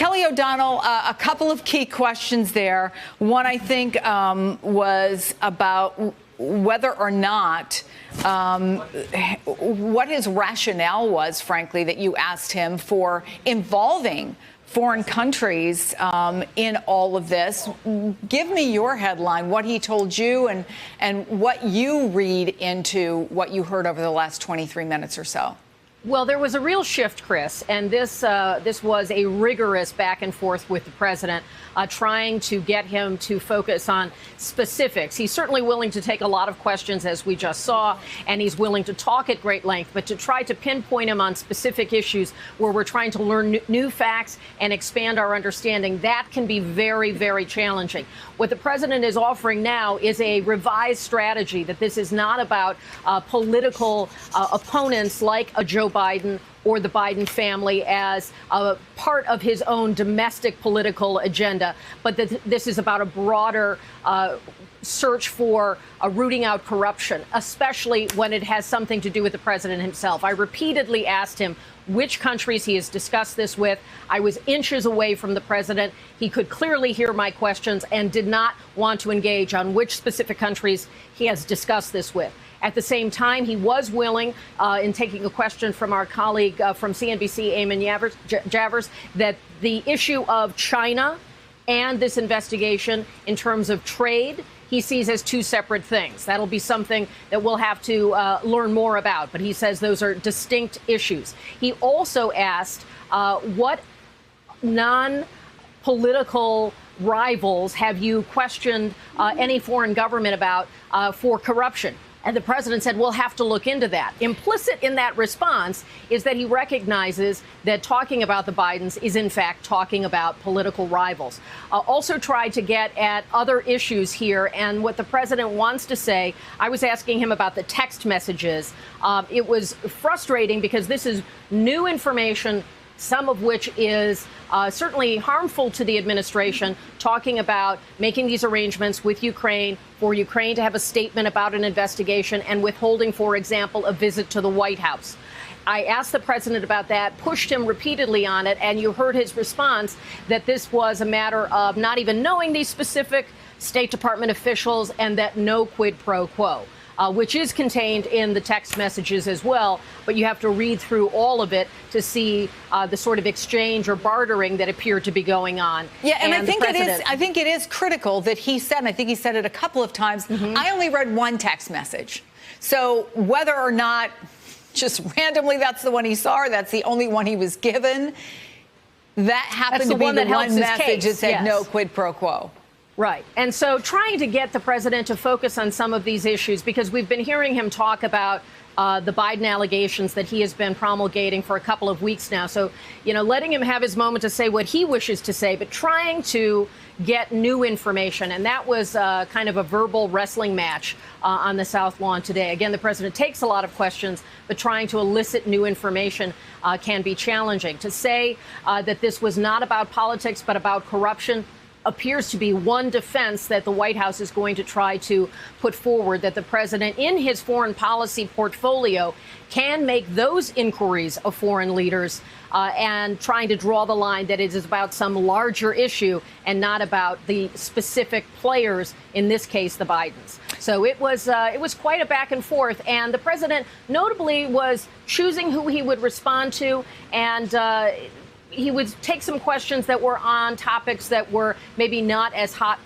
Kelly O'Donnell, a couple of key questions there. One, I think, was about whether or not what his rationale was, frankly, that you asked him for involving foreign countries in all of this. Give me your headline, what he told you and what you read into what you heard over the last 23 minutes or so. Well, there was a real shift, Chris, and this was a rigorous back and forth with the president, trying to get him to focus on specifics. He's certainly willing to take a lot of questions, as we just saw, and he's willing to talk at great length, but to try to pinpoint him on specific issues where we're trying to learn new facts and expand our understanding, that can be very, very challenging. What the president is offering now is a revised strategy, that this is not about political opponents like a Joe Biden or the Biden family as a part of his own domestic political agenda, but that this is about a broader search for rooting out corruption, especially when it has something to do with the president himself. I repeatedly asked him which countries he has discussed this with. I was inches away from the president. He could clearly hear my questions and did not want to engage on which specific countries he has discussed this with. At the same time, he was willing, in taking a question from our colleague from CNBC, Eamon Javers, that the issue of China and this investigation in terms of trade, he sees as two separate things. That'll be something that we'll have to learn more about. But he says those are distinct issues. He also asked what non-political rivals have you questioned any foreign government about for corruption? And the president said, we'll have to look into that. Implicit in that response is that he recognizes that talking about the Bidens is, in fact, talking about political rivals. Also tried to get at other issues here. And what the president wants to say, I was asking him about the text messages. It was frustrating because this is new information, some of which is certainly harmful to the administration, talking about making these arrangements with Ukraine for Ukraine to have a statement about an investigation and withholding, for example, a visit to the White House. I asked the president about that, pushed him repeatedly on it, and you heard his response that this was a matter of not even knowing these specific State Department officials and that no quid pro quo. Which is contained in the text messages as well, but you have to read through all of it to see the sort of exchange or bartering that appeared to be going on. Yeah, and I think it is critical that he said, and I think he said it a couple of times, I only read one text message. So whether or not just randomly that's the one he saw or that's the only one he was given, that happened to be the one message that said no quid pro quo. Right. And so trying to get the president to focus on some of these issues, because we've been hearing him talk about the Biden allegations that he has been promulgating for a couple of weeks now. So, letting him have his moment to say what he wishes to say, but trying to get new information. And that was kind of a verbal wrestling match on the South Lawn today. Again, the president takes a lot of questions, but trying to elicit new information can be challenging. To say that this was not about politics, but about corruption appears to be one defense that the White House is going to try to put forward, that the president in his foreign policy portfolio can make those inquiries of foreign leaders and trying to draw the line that it is about some larger issue and not about the specific players, in this case, the Bidens. So it was quite a back and forth. And the president notably was choosing who he would respond to, and he would take some questions that were on topics that were maybe not as hot,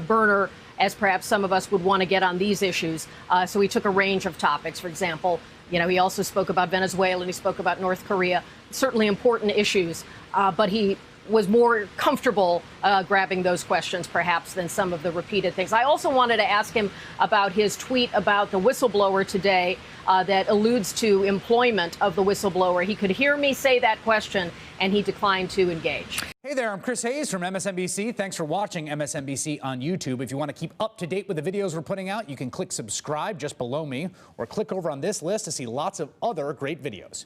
burner as perhaps some of us would want to get on these issues. So he took a range of topics. For example, he also spoke about Venezuela and he spoke about North Korea, certainly important issues, but he was more comfortable grabbing those questions, perhaps, than some of the repeated things. I also wanted to ask him about his tweet about the whistleblower today that alludes to employment of the whistleblower. He could hear me say that question, and he declined to engage. Hey there, I'm Chris Hayes from MSNBC. Thanks for watching MSNBC on YouTube. If you want to keep up to date with the videos we're putting out, you can click subscribe just below me, or click over on this list to see lots of other great videos.